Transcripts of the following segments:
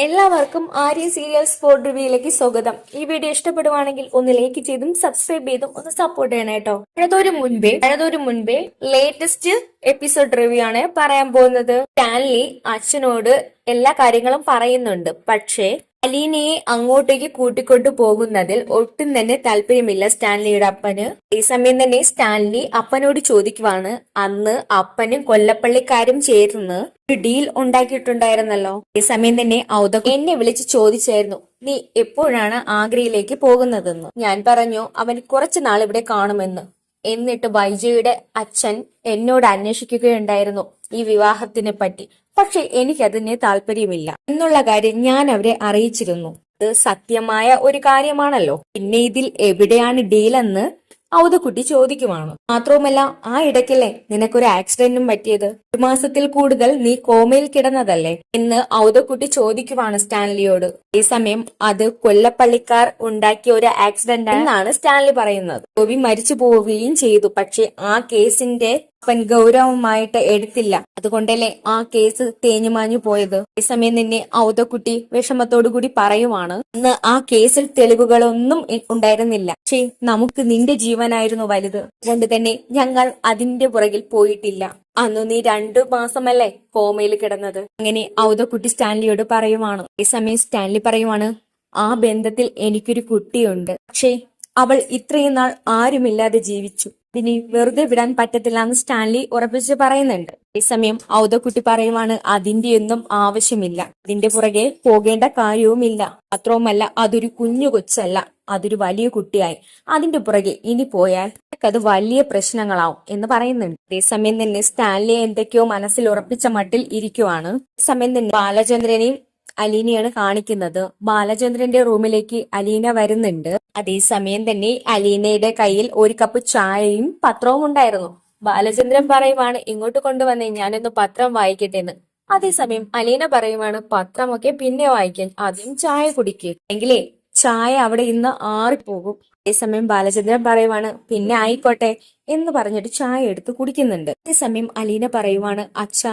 എല്ലാവർക്കും Arya serial spot റിവ്യൂയിലേക്ക് സ്വാഗതം. ഈ വീഡിയോ ഇഷ്ടപ്പെടുവാണെങ്കിൽ ഒന്ന് ലൈക്ക് ചെയ്തും സബ്സ്ക്രൈബ് ചെയ്തും ഒന്ന് സപ്പോർട്ട് ചെയ്യണം കേട്ടോ. പഴതൊരു മുൻപേ ലേറ്റസ്റ്റ് എപ്പിസോഡ് റിവ്യൂ ആണ് പറയാൻ പോകുന്നത്. സ്റ്റാൻലി അച്ഛനോട് എല്ലാ കാര്യങ്ങളും പറയുന്നുണ്ട്. പക്ഷേ അലീനയെ അങ്ങോട്ടേക്ക് കൂട്ടിക്കൊണ്ടു പോകുന്നതിൽ ഒട്ടും തന്നെ താല്പര്യമില്ല സ്റ്റാൻലിയുടെ അപ്പന്. ഈ സമയം തന്നെ സ്റ്റാൻലി അപ്പനോട് ചോദിക്കുവാണ്, അന്ന് അപ്പനും കൊല്ലപ്പള്ളിക്കാരും ചേർന്ന് ഒരു ഡീൽ ഉണ്ടാക്കിയിട്ടുണ്ടായിരുന്നല്ലോ. ഈ സമയം തന്നെ എന്നെ വിളിച്ച് ചോദിച്ചായിരുന്നു, നീ എപ്പോഴാണ് ആഗ്രയിലേക്ക് പോകുന്നതെന്ന്. ഞാൻ പറഞ്ഞു അവൻ കുറച്ചു നാൾ ഇവിടെ കാണുമെന്ന്. എന്നിട്ട് വൈജയുടെ അച്ഛൻ എന്നോട് അന്വേഷിക്കുകയുണ്ടായിരുന്നു ഈ വിവാഹത്തിനെ പറ്റി. പക്ഷെ എനിക്കതിന് താല്പര്യമില്ല എന്നുള്ള കാര്യം ഞാൻ അവരെ അറിയിച്ചിരുന്നു. ഇത് സത്യമായ ഒരു കാര്യമാണല്ലോ. പിന്നെ ഇതിൽ എവിടെയാണ് ഡീലെന്ന് ഔദക്കുട്ടി ചോദിക്കുവാണ്. മാത്രവുമല്ല, ആ ഇടയ്ക്കല്ലേ നിനക്കൊരു ആക്സിഡന്റും പറ്റിയത്? 1 മാസത്തിൽ കൂടുതൽ നീ കോമയിൽ കിടന്നതല്ലേ എന്ന് ഔദക്കുട്ടി ചോദിക്കുവാണ് സ്റ്റാൻലിയോട്. ഈ സമയം അത് കൊല്ലപ്പള്ളിക്കാർ ഉണ്ടാക്കിയ ഒരു ആക്സിഡന്റ് എന്നാണ് സ്റ്റാൻലി പറയുന്നത്. ഗോപി മരിച്ചു പോവുകയും ചെയ്തു. പക്ഷെ ആ കേസിന്റെ അവൻ ഗൗരവമായിട്ട് എടുത്തില്ല. അതുകൊണ്ടല്ലേ ആ കേസ് തേഞ്ഞുമാഞ്ഞു പോയത്. ഈ സമയം തന്നെ ഔദക്കുട്ടി വിഷമത്തോടുകൂടി പറയുവാണ്, ഇന്ന് ആ കേസിൽ തെളിവുകളൊന്നും ഉണ്ടായിരുന്നില്ല. പക്ഷേ നമുക്ക് നിന്റെ ജീവനായിരുന്നു വലുത്. അതുകൊണ്ട് തന്നെ ഞങ്ങൾ അതിന്റെ പുറകിൽ പോയിട്ടില്ല. അന്ന് നീ 2 മാസമല്ലേ കോമയിൽ കിടന്നത്. അങ്ങനെ ഔദക്കുട്ടി സ്റ്റാൻലിയോട് പറയുവാണ്. ഈ സമയം സ്റ്റാൻലി പറയുവാണ്, ആ ബന്ധത്തിൽ എനിക്കൊരു കുട്ടിയുണ്ട്. പക്ഷേ അവൾ ഇത്രയും നാൾ ആരുമില്ലാതെ ജീവിച്ചു. ഇനി വെറുതെ വിടാൻ പറ്റത്തില്ല എന്ന് സ്റ്റാൻലി ഉറപ്പിച്ച് പറയുന്നുണ്ട്. ഈ സമയം ഔദക്കുട്ടി പറയുവാണ്, അതിന്റെയൊന്നും ആവശ്യമില്ല. അതിന്റെ പുറകെ പോകേണ്ട കാര്യവുമില്ല. മാത്രവുമല്ല, അതൊരു കുഞ്ഞു കൊച്ചല്ല, അതൊരു വലിയ കുട്ടിയായി. അതിന്റെ പുറകെ ഇനി പോയാൽ അത് വലിയ പ്രശ്നങ്ങളാവും എന്ന് പറയുന്നുണ്ട്. അതേസമയം തന്നെ സ്റ്റാൻലി എന്തൊക്കെയോ മനസ്സിൽ ഉറപ്പിച്ച മട്ടിൽ ഇരിക്കുവാണ്. സമയം തന്നെ ബാലചന്ദ്രനെയും അലീനയാണ് കാണിക്കുന്നത്. ബാലചന്ദ്രന്റെ റൂമിലേക്ക് അലീന വരുന്നുണ്ട്. അതേസമയം തന്നെ അലീനയുടെ കയ്യിൽ ഒരു കപ്പ് ചായയും പത്രവും ഉണ്ടായിരുന്നു. ബാലചന്ദ്രൻ പറയുവാണ്, ഇങ്ങോട്ട് കൊണ്ടുവന്നേ, ഞാനൊന്ന് പത്രം വായിക്കട്ടെ എന്ന്. അതേസമയം അലീന പറയുവാണ്, പത്രമൊക്കെ പിന്നെ വായിക്കാൻ, ആദ്യം ചായ കുടിക്കുക, എങ്കിലേ ചായ അവിടെ ഇന്ന് ആറിപ്പോകും. അതേസമയം ബാലചന്ദ്രൻ പറയുവാണ്, പിന്നെ ആയിക്കോട്ടെ എന്ന് പറഞ്ഞിട്ട് ചായ എടുത്ത് കുടിക്കുന്നുണ്ട്. അതേസമയം അലീന പറയുവാണ്, അച്ഛാ,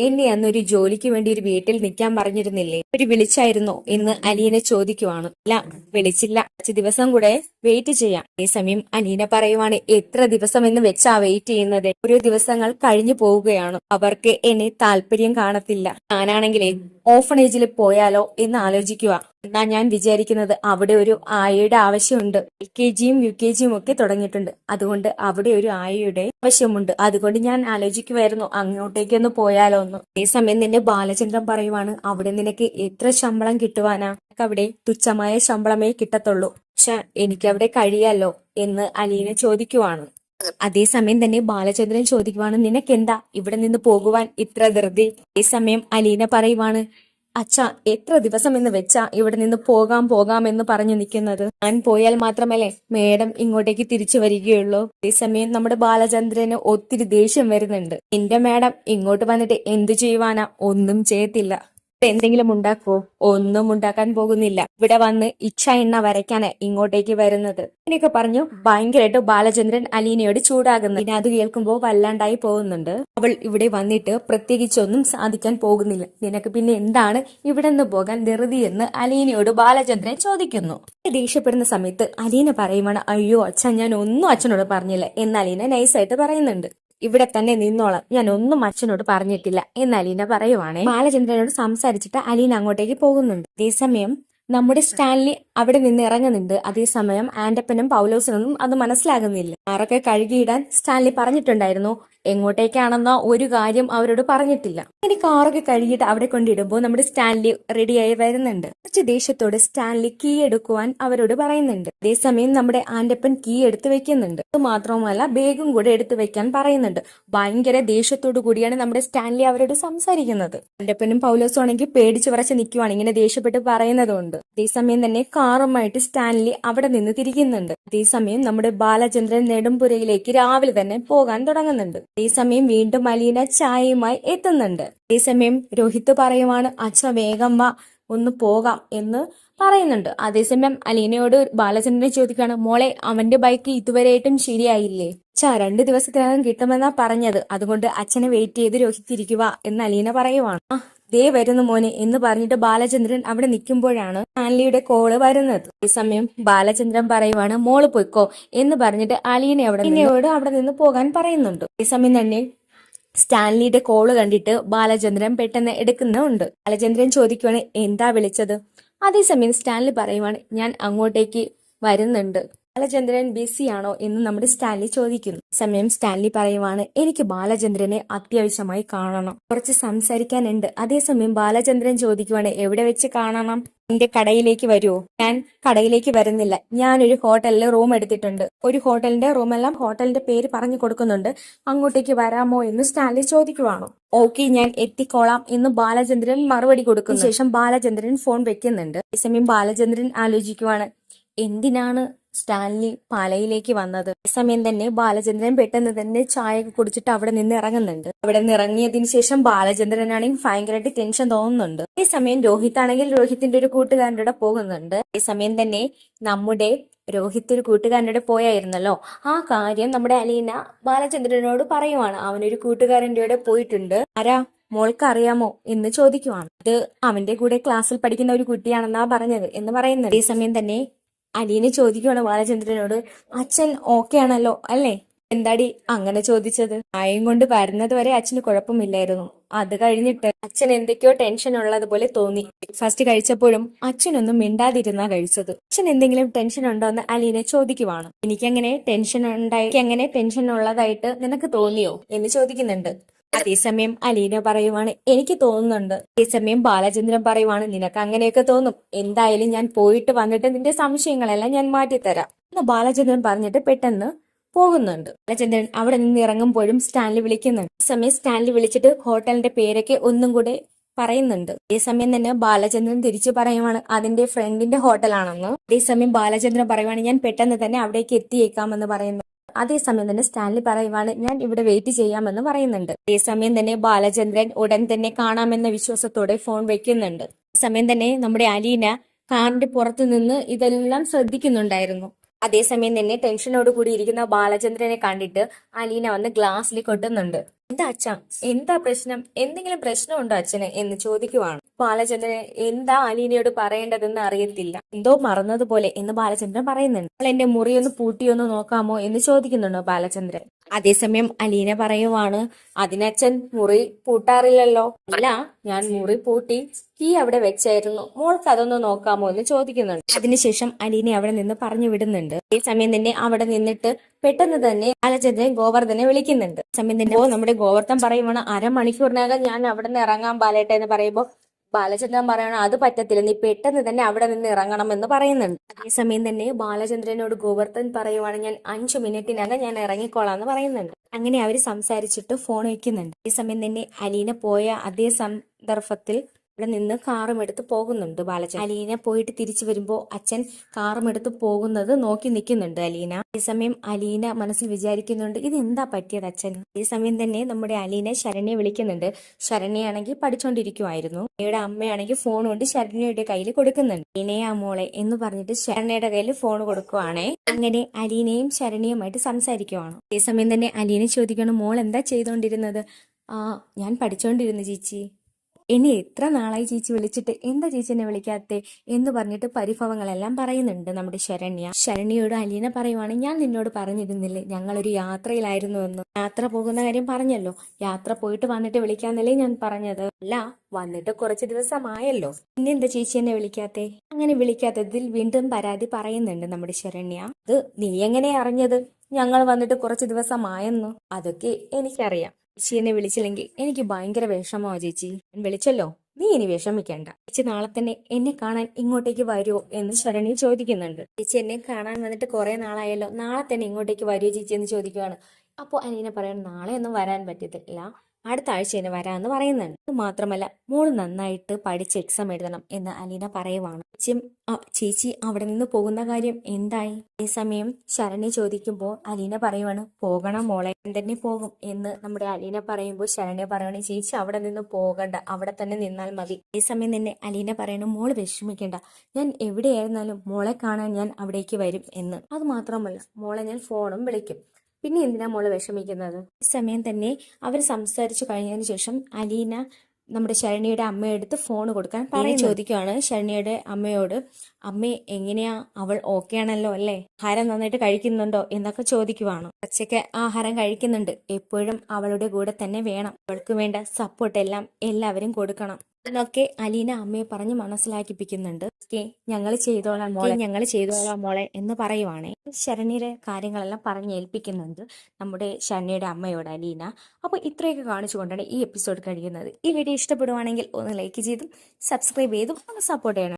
എന്നെ അന്നൊരു ജോലിക്ക് വേണ്ടി ഒരു വീട്ടിൽ നിൽക്കാൻ പറഞ്ഞിരുന്നില്ലേ, ഒരു വിളിച്ചായിരുന്നോ എന്ന് അലീന ചോദിക്കുവാണ്. ഇല്ല, വിളിച്ചില്ല, 5 ദിവസം കൂടെ വെയിറ്റ് ചെയ്യാം. അതേസമയം അലീന പറയുവാണ്, എത്ര ദിവസം എന്ന് വെച്ചാ വെയിറ്റ് ചെയ്യുന്നത്? ഓരോ ദിവസങ്ങൾ കഴിഞ്ഞു പോവുകയാണ്. അവർക്ക് എന്നെ താല്പര്യം കാണത്തില്ല. ഞാനാണെങ്കിലേ ഓഫണേജിൽ പോയാലോ എന്ന് ആലോചിക്കുക. എന്നാ ഞാൻ വിചാരിക്കുന്നത് അവിടെ ഒരു ആയയുടെ ആവശ്യമുണ്ട്. LKGയും UKGയും ഒക്കെ തുടങ്ങിയിട്ടുണ്ട്. അതുകൊണ്ട് അവിടെ ഒരു ആയയുടെ ആവശ്യമുണ്ട്. അതുകൊണ്ട് ഞാൻ ആലോചിക്കുമായിരുന്നു അങ്ങോട്ടേക്കൊന്ന് പോയാലോ എന്ന്. അതേസമയം നിന്നെ ബാലചന്ദ്രൻ പറയുവാണ്, അവിടെ നിനക്ക് എത്ര ശമ്പളം കിട്ടുവാനാ? അവിടെ തുച്ഛമായ ശമ്പളമേ കിട്ടത്തുള്ളൂ. പക്ഷെ എനിക്കവിടെ കഴിയാലോ എന്ന് അലീന ചോദിക്കുവാണ്. അതേസമയം തന്നെ ബാലചന്ദ്രൻ ചോദിക്കുവാണ്, നിനക്കെന്താ ഇവിടെ നിന്ന് പോകുവാൻ ഇത്ര ധൃതി? അതേസമയം അലീന പറയുവാണ്, അച്ഛാ, എത്ര ദിവസം എന്ന് വെച്ചാ ഇവിടെ നിന്ന് പോകാം എന്ന് പറഞ്ഞു നിൽക്കുന്നത്? ഞാൻ പോയാൽ മാത്രമല്ലേ മേഡം ഇങ്ങോട്ടേക്ക് തിരിച്ചു വരികയുള്ളൂ. അതേസമയം നമ്മുടെ ബാലചന്ദ്രന് ഒത്തിരി ദേഷ്യം വരുന്നുണ്ട്. എന്റെ മേഡം ഇങ്ങോട്ട് വന്നിട്ട് എന്തു ചെയ്യുവാനാ? ഒന്നും ചെയ്യത്തില്ല. എന്തെങ്കിലും ഉണ്ടാക്കോ? ഒന്നും ഉണ്ടാക്കാൻ പോകുന്നില്ല. ഇവിടെ വന്ന് ഇച്ഛ എണ്ണ വരയ്ക്കാന് ഇങ്ങോട്ടേക്ക് വരുന്നത്. ഇതിനൊക്കെ പറഞ്ഞു ഭയങ്കരമായിട്ട് ബാലചന്ദ്രൻ അലീനയോട് ചൂടാകുന്നു. പിന്നെ അത് കേൾക്കുമ്പോൾ വല്ലാണ്ടായി പോകുന്നുണ്ട്. അവൾ ഇവിടെ വന്നിട്ട് പ്രത്യേകിച്ചൊന്നും സാധിക്കാൻ പോകുന്നില്ല. നിനക്ക് പിന്നെ എന്താണ് ഇവിടെ നിന്ന് പോകാൻ ധൃതി എന്ന് അലീനയോട് ബാലചന്ദ്രൻ ചോദിക്കുന്നു. ദേഷ്യപ്പെടുന്ന സമയത്ത് അലീന പറയുവാണ്, അയ്യോ അച്ഛൻ, ഞാൻ ഒന്നും അച്ഛനോട് പറഞ്ഞില്ല എന്ന് അലീന നൈസായിട്ട് പറയുന്നുണ്ട്. ഇവിടെ തന്നെ നിന്നോളാം, ഞാൻ ഒന്നും അച്ഛനോട് പറഞ്ഞിട്ടില്ല എന്ന് അലീന പറയുവാണേ. ബാലചന്ദ്രനോട് സംസാരിച്ചിട്ട് അലീന അങ്ങോട്ടേക്ക് പോകുന്നുണ്ട്. അതേസമയം നമ്മുടെ സ്റ്റാൻലി അവിടെ നിന്ന് ഇറങ്ങുന്നുണ്ട്. അതേസമയം ആന്റപ്പനും പൗലോസിനൊന്നും അത് മനസ്സിലാകുന്നില്ല. കാറൊക്കെ കഴുകിയിടാൻ സ്റ്റാൻലി പറഞ്ഞിട്ടുണ്ടായിരുന്നു. എങ്ങോട്ടേക്കാണെന്ന ഒരു കാര്യം അവരോട് പറഞ്ഞിട്ടില്ല. ഇനി കാറൊക്കെ കഴുകിയിട്ട് അവിടെ കൊണ്ടിടുമ്പോൾ നമ്മുടെ സ്റ്റാൻലി റെഡിയായി വരുന്നുണ്ട്. കുറച്ച് ദേഷ്യത്തോടെ സ്റ്റാൻലി കീ എടുക്കുവാൻ അവരോട് പറയുന്നുണ്ട്. അതേസമയം നമ്മുടെ ആന്റപ്പൻ കീ എടുത്ത് വെക്കുന്നുണ്ട്. അത് മാത്രമല്ല ബേഗും കൂടെ എടുത്തു വെക്കാൻ പറയുന്നുണ്ട്. ഭയങ്കര ദേഷ്യത്തോടു കൂടിയാണ് നമ്മുടെ സ്റ്റാൻലി അവരോട് സംസാരിക്കുന്നത്. ആന്റപ്പനും പൗലോസും ആണെങ്കിൽ പേടിച്ചു വിറച്ച് നിൽക്കുവാണ് ഇങ്ങനെ ദേഷ്യപ്പെട്ട് പറയുന്നതുകൊണ്ട്. അതേസമയം തന്നെ കാറുമായിട്ട് സ്റ്റാൻലി അവിടെ നിന്ന് തിരിക്കുന്നുണ്ട്. അതേസമയം നമ്മുടെ ബാലചന്ദ്രൻ നെടുമ്പുരയിലേക്ക് രാവിലെ തന്നെ പോകാൻ തുടങ്ങുന്നുണ്ട്. അതേസമയം വീണ്ടും അലീന ചായയുമായി എത്തുന്നുണ്ട്. അതേസമയം രോഹിത് പറയുവാണ്, അച്ഛ വേഗം വാ, ഒന്ന് പോകാം എന്ന് പറയുന്നുണ്ട്. അതേസമയം അലീനയോട് ബാലചന്ദ്രൻ ചോദിക്കുകയാണ്, മോളെ, അവന്റെ ബൈക്ക് ഇതുവരെയായിട്ടും ശരിയായില്ലേ? 2 ദിവസത്തിനകം കിട്ടുമെന്നാ പറഞ്ഞത്. അതുകൊണ്ട് അച്ഛനെ വെയിറ്റ് ചെയ്ത് രോഹിത് ഇരിക്കുക എന്ന് അലീന പറയുവാണ്. ദേ വരുന്നു മോനെ എന്ന് പറഞ്ഞിട്ട് ബാലചന്ദ്രൻ അവിടെ നിൽക്കുമ്പോഴാണ് സ്റ്റാൻലിയുടെ കോള് വരുന്നത്. ഈ സമയം ബാലചന്ദ്രൻ പറയുവാണ് മോള് പൊയ്ക്കോ എന്ന് പറഞ്ഞിട്ട് അലീനയോട് അവിടെ നിന്ന് പോകാൻ പറയുന്നുണ്ട്. ഈ സമയം തന്നെ സ്റ്റാൻലിയുടെ കോള് കണ്ടിട്ട് ബാലചന്ദ്രൻ പെട്ടെന്ന് എടുക്കുന്നുണ്ട്. ബാലചന്ദ്രൻ ചോദിക്കുവാണ് എന്താ വിളിച്ചത്. അതേസമയം സ്റ്റാൻലി പറയുവാണ് ഞാൻ അങ്ങോട്ടേക്ക് വരുന്നുണ്ട്. ബാലചന്ദ്രൻ ബിസിയാണോ എന്ന് നമ്മുടെ സ്റ്റാൻലി ചോദിക്കുന്നു. സമയം സ്റ്റാൻലി പറയുവാണ് എനിക്ക് ബാലചന്ദ്രനെ അത്യാവശ്യമായി കാണണം, കുറച്ച് സംസാരിക്കാനുണ്ട്. അതേസമയം ബാലചന്ദ്രൻ ചോദിക്കുവാണ് എവിടെ വെച്ച് കാണണം, എന്റെ കടയിലേക്ക് വരുമോ? ഞാൻ കടയിലേക്ക് വരുന്നില്ല, ഞാനൊരു ഹോട്ടലിൽ റൂം എടുത്തിട്ടുണ്ട്, ഒരു ഹോട്ടലിന്റെ റൂമെല്ലാം ഹോട്ടലിന്റെ പേര് പറഞ്ഞു കൊടുക്കുന്നുണ്ട്, അങ്ങോട്ടേക്ക് വരാമോ എന്ന് സ്റ്റാൻലി ചോദിക്കുവാണ്. ഓക്കെ ഞാൻ എത്തിക്കോളാം എന്ന് ബാലചന്ദ്രൻ മറുപടി കൊടുക്കുന്നു. ശേഷം ബാലചന്ദ്രൻ ഫോൺ വെക്കുന്നുണ്ട്. അതേസമയം ബാലചന്ദ്രൻ ആലോചിക്കുവാണ് എന്തിനാണ് സ്റ്റാൻലി പാലയിലേക്ക് വന്നത്. ഈ സമയം തന്നെ ബാലചന്ദ്രൻ പെട്ടെന്ന് തന്നെ ചായ കുടിച്ചിട്ട് അവിടെ നിന്ന് ഇറങ്ങുന്നുണ്ട്. അവിടെ നിന്ന് ഇറങ്ങിയതിനു ശേഷം ബാലചന്ദ്രനാണെങ്കിൽ ഭയങ്കരമായിട്ട് ടെൻഷൻ തോന്നുന്നുണ്ട്. ഈ സമയം രോഹിത് ആണെങ്കിൽ രോഹിത്തിന്റെ ഒരു കൂട്ടുകാരൻ്റെ കൂടെ പോകുന്നുണ്ട്. ഈ സമയം തന്നെ നമ്മുടെ രോഹിത് ഒരു കൂട്ടുകാരൻ്റെ കൂടെ പോയായിരുന്നല്ലോ, ആ കാര്യം നമ്മുടെ അലീന ബാലചന്ദ്രനോട് പറയുവാണ്. അവനൊരു കൂട്ടുകാരൻ്റെ കൂടെ പോയിട്ടുണ്ട്, ആരാ മോൾക്ക് അറിയാമോ എന്ന് ചോദിക്കുവാണ്. ഇത് അവന്റെ കൂടെ ക്ലാസ്സിൽ പഠിക്കുന്ന ഒരു കുട്ടിയാണെന്നാ പറഞ്ഞത് എന്ന് പറയുന്നത്. ഈ സമയം തന്നെ അലീന ചോദിക്കുവാണ് ബാലചന്ദ്രനോട് അച്ഛൻ ഓക്കെ ആണല്ലോ അല്ലേ? എന്താടി അങ്ങനെ ചോദിച്ചത്? ആയം കൊണ്ട് വരുന്നത് വരെ അച്ഛന് കുഴപ്പമില്ലായിരുന്നു, അത് കഴിഞ്ഞിട്ട് അച്ഛൻ എന്തൊക്കെയോ ടെൻഷൻ ഉള്ളതുപോലെ തോന്നി. ബ്രേക്ക്ഫാസ്റ്റ് കഴിച്ചപ്പോഴും അച്ഛനൊന്നും മിണ്ടാതിരുന്നാ കഴിച്ചത്. അച്ഛൻ എന്തെങ്കിലും ടെൻഷൻ ഉണ്ടോ എന്ന് അലീന ചോദിക്കുവാണ്. എനിക്കങ്ങനെ ടെൻഷൻ ഉള്ളതായിട്ട് നിനക്ക് തോന്നിയോ എന്ന് ചോദിക്കുന്നുണ്ട്. അതേസമയം അലീന പറയുവാണ് എനിക്ക് തോന്നുന്നുണ്ട്. അതേസമയം ബാലചന്ദ്രൻ പറയുവാണ് നിനക്ക് അങ്ങനെയൊക്കെ തോന്നും, എന്തായാലും ഞാൻ പോയിട്ട് വന്നിട്ട് നിന്റെ സംശയങ്ങളെല്ലാം ഞാൻ മാറ്റിത്തരാം എന്ന് ബാലചന്ദ്രൻ പറഞ്ഞിട്ട് പെട്ടെന്ന് പോകുന്നുണ്ട്. ബാലചന്ദ്രൻ അവിടെ നിന്ന് ഇറങ്ങുമ്പോഴും സ്റ്റാൻലി വിളിക്കുന്നുണ്ട്. ഈ സമയം സ്റ്റാൻലി വിളിച്ചിട്ട് ഹോട്ടലിന്റെ പേരൊക്കെ ഒന്നും കൂടെ പറയുന്നുണ്ട്. അതേസമയം തന്നെ ബാലചന്ദ്രൻ തിരിച്ചു പറയുവാണ് അതിന്റെ ഫ്രണ്ടിന്റെ ഹോട്ടലാണെന്ന്. അതേസമയം ബാലചന്ദ്രൻ പറയുവാണ് ഞാൻ പെട്ടെന്ന് തന്നെ അവിടേക്ക് എത്തിയേക്കാമെന്ന് പറയുന്നു. അതേസമയം തന്നെ സ്റ്റാൻലി പറയുവാണ് ഞാൻ ഇവിടെ വെയിറ്റ് ചെയ്യാമെന്ന് പറയുന്നുണ്ട്. അതേസമയം തന്നെ ബാലചന്ദ്രൻ ഉടൻ തന്നെ കാണാമെന്ന വിശ്വാസത്തോടെ ഫോൺ വെക്കുന്നുണ്ട്. സമയം തന്നെ നമ്മുടെ അലീന കാറിന്റെ പുറത്തു നിന്ന് ഇതെല്ലാം ശ്രദ്ധിക്കുന്നുണ്ടായിരുന്നു. അതേസമയം തന്നെ ടെൻഷനോട് കൂടി ഇരിക്കുന്ന ബാലചന്ദ്രനെ കണ്ടിട്ട് അലീന വന്ന് ഗ്ലാസ്സിൽ കൊട്ടുന്നുണ്ട്. എന്താ അച്ഛാ, എന്താ പ്രശ്നം, എന്തെങ്കിലും പ്രശ്നമുണ്ടോ അച്ഛന് എന്ന് ചോദിക്കുവാണ്. ബാലചന്ദ്രൻ എന്താ അലീനയോട് പറയേണ്ടതെന്ന് അറിയത്തില്ല, എന്തോ മറന്നതുപോലെ എന്ന് ബാലചന്ദ്രൻ പറയുന്നുണ്ട്. അവൾ എന്റെ മുറിയൊന്ന് പൂട്ടിയൊന്ന് നോക്കാമോ എന്ന് ചോദിക്കുന്നുണ്ടോ ബാലചന്ദ്രൻ. അതേസമയം അലീന പറയുവാണ് അതിനച്ഛൻ മുറി പൂട്ടാറില്ലല്ലോ. അല്ല, ഞാൻ മുറി പൂട്ടി കീ അവിടെ വെച്ചായിരുന്നു, മോൾക്ക് അതൊന്ന് നോക്കാമോ എന്ന് ചോദിക്കുന്നുണ്ട്. അതിനുശേഷം അലീന അവിടെ നിന്ന് പറഞ്ഞു വിടുന്നുണ്ട്. ഈ സമയം തന്നെ അവിടെ നിന്നിട്ട് പെട്ടെന്ന് തന്നെ ബാലചന്ദ്രൻ ഗോവർദ്ധനെ വിളിക്കുന്നുണ്ട്. സമയം തന്നെ നമ്മുടെ ഗോവർദ്ധൻ പറയുവാണ് അരമണിക്കൂറിനകം ഞാൻ അവിടെ നിന്ന് ഇറങ്ങാൻ ബാലേട്ട എന്ന് പറയുമ്പോൾ ബാലചന്ദ്രൻ പറയണം അത് പറ്റത്തില്ല, നീ പെട്ടെന്ന് തന്നെ അവിടെ നിന്ന് ഇറങ്ങണം എന്ന് പറയുന്നുണ്ട്. അതേസമയം തന്നെ ബാലചന്ദ്രനോട് ഗോവർദ്ധൻ പറയുവാണ് ഞാൻ 5 മിനിറ്റിനകം ഞാൻ ഇറങ്ങിക്കോളാം എന്ന് പറയുന്നുണ്ട്. അങ്ങനെ അവര് സംസാരിച്ചിട്ട് ഫോൺ വയ്ക്കുന്നുണ്ട്. ഈ സമയം തന്നെ അലീന പോയ അതേ സന്ദർഭത്തിൽ ഇവിടെ നിന്ന് കാറും എടുത്ത് പോകുന്നുണ്ട് ബാലചന്ദ്രൻ. അലീന പോയിട്ട് തിരിച്ചു വരുമ്പോ അച്ഛൻ കാറും എടുത്ത് പോകുന്നത് നോക്കി നിൽക്കുന്നുണ്ട് അലീന. ഈ സമയം അലീന മനസ്സിൽ വിചാരിക്കുന്നുണ്ട് ഇത് എന്താ പറ്റിയത് അച്ഛൻ. ഈ സമയം തന്നെ നമ്മുടെ അലീന ശരണ്യെ വിളിക്കുന്നുണ്ട്. ശരണ്യാണെങ്കിൽ പഠിച്ചോണ്ടിരിക്കുവായിരുന്നു. അമ്മയുടെ അമ്മയാണെങ്കിൽ ഫോൺ കൊണ്ട് ശരണ്യയുടെ കയ്യിൽ കൊടുക്കുന്നുണ്ട്. അലീനയാ മോളെ എന്ന് പറഞ്ഞിട്ട് ശരണ്യയുടെ കയ്യിൽ ഫോൺ കൊടുക്കുവാണേ. അങ്ങനെ അലീനയും ശരണ്യയുമായിട്ട് സംസാരിക്കുവാണ്. ഈ സമയം തന്നെ അലീന ചോദിക്കണം മോൾ എന്താ ചെയ്തോണ്ടിരുന്നത്? ഞാൻ പഠിച്ചോണ്ടിരുന്നു ചേച്ചി. ഇനി എത്ര നാളായി ചേച്ചി വിളിച്ചിട്ട്, എന്താ ചേച്ചി എന്നെ വിളിക്കാത്തെ എന്ന് പറഞ്ഞിട്ട് പരിഭവങ്ങളെല്ലാം പറയുന്നുണ്ട് നമ്മുടെ ശരണ്യയോട് അലീന പറയുവാണ് ഞാൻ നിന്നോട് പറഞ്ഞിരുന്നില്ലേ ഞങ്ങളൊരു യാത്രയിലായിരുന്നു എന്ന്. യാത്ര പോകുന്ന കാര്യം പറഞ്ഞല്ലോ, യാത്ര പോയിട്ട് വന്നിട്ട് വിളിക്കാന്നല്ലേ ഞാൻ പറഞ്ഞത്. അല്ല, വന്നിട്ട് കുറച്ച് ദിവസമായല്ലോ, പിന്നെന്താ ചേച്ചി എന്നെ വിളിക്കാത്തെ? അങ്ങനെ വിളിക്കാത്തതിൽ വീണ്ടും പരാതി പറയുന്നുണ്ട് നമ്മുടെ ശരണ്യ. അത് നീ എങ്ങനെ അറിഞ്ഞത് ഞങ്ങൾ വന്നിട്ട് കുറച്ച് ദിവസമായെന്നു? അതൊക്കെ എനിക്കറിയാം, ചേച്ചി എന്നെ വിളിച്ചില്ലെങ്കിൽ എനിക്ക് ഭയങ്കര വിഷമോ ചേച്ചി. വിളിച്ചല്ലോ, നീ ഇനി വിഷമിക്കണ്ട. ചേച്ചി നാളെ തന്നെ എന്നെ കാണാൻ ഇങ്ങോട്ടേക്ക് വരുമോ എന്ന് ശരണി ചോദിക്കുന്നുണ്ട്. ചേച്ചി എന്നെ കാണാൻ വന്നിട്ട് കുറെ നാളായല്ലോ, നാളെ തന്നെ ഇങ്ങോട്ടേക്ക് വരുമോ ചേച്ചി എന്ന് ചോദിക്കുവാണ്. അപ്പോൾ അലീന പറയണം നാളെ ഒന്നും വരാൻ പറ്റത്തില്ല, അടുത്ത ആഴ്ച തന്നെ വരാമെന്ന് പറയുന്നുണ്ട്. അത് മാത്രമല്ല മോള് നന്നായിട്ട് പഠിച്ച് എക്സാം എഴുതണം എന്ന് അലീന പറയുവാണ്. ചേച്ചി അവിടെ നിന്ന് പോകുന്ന കാര്യം എന്തായി? അതേസമയം ശരണി ചോദിക്കുമ്പോൾ അലീന പറയുവാണ് പോകണം മോളെ, തന്നെ പോകും എന്ന് നമ്മുടെ അലീന പറയുമ്പോൾ ശരണ്യ പറയണേ ചേച്ചി അവിടെ നിന്ന് പോകണ്ട, അവിടെ തന്നെ നിന്നാൽ മതി. അതേസമയം തന്നെ അലീന പറയണം മോള് വിഷമിക്കണ്ട, ഞാൻ എവിടെയായിരുന്നാലും മോളെ കാണാൻ ഞാൻ അവിടേക്ക് വരും എന്ന്. അത് മാത്രമല്ല മോളെ ഞാൻ ഫോണും വിളിക്കും, പിന്നെ എന്തിനാ മോള് വിഷമിക്കുന്നത്? ഈ സമയം തന്നെ അവർ സംസാരിച്ചു കഴിഞ്ഞതിന് ശേഷം അലീന നമ്മുടെ ശരണ്യയുടെ അമ്മയെടുത്ത് ഫോൺ കൊടുക്കാൻ പറയുന്നു. ചോദിക്കുവാണ് ശരണ്യയുടെ അമ്മയോട്, അമ്മേ എങ്ങനെയാ, അവൾ ഓക്കെ ആണല്ലോ അല്ലേ, ആഹാരം നന്നായിട്ട് കഴിക്കുന്നുണ്ടോ എന്നൊക്കെ ചോദിക്കുവാണ്. ഉച്ചയ്ക്ക് ആഹാരം കഴിക്കുന്നുണ്ട്, എപ്പോഴും അവളുടെ കൂടെ തന്നെ വേണം, അവൾക്ക് വേണ്ട സപ്പോർട്ട് എല്ലാം എല്ലാവരും കൊടുക്കണം എന്നൊക്കെ അലീന അമ്മയെ പറഞ്ഞ് മനസ്സിലാക്കിപ്പിക്കുന്നുണ്ട്. ഞങ്ങൾ ചെയ്തോളാം മോളെ എന്ന് പറയുവാണേ. ശരണ്യയുടെ കാര്യങ്ങളെല്ലാം പറഞ്ഞേൽപ്പിക്കുന്നുണ്ട് നമ്മുടെ ശരണ്യയുടെ അമ്മയോട് അലീന. അപ്പോൾ ഇത്രയൊക്കെ കാണിച്ചുകൊണ്ടാണ് ഈ എപ്പിസോഡ് കഴിയുന്നത്. ഈ വീഡിയോ ഇഷ്ടപ്പെടുവാണെങ്കിൽ ഒന്ന് ലൈക്ക് ചെയ്തും സബ്സ്ക്രൈബ് ചെയ്തും ഒന്ന് സപ്പോർട്ട് ചെയ്യണം.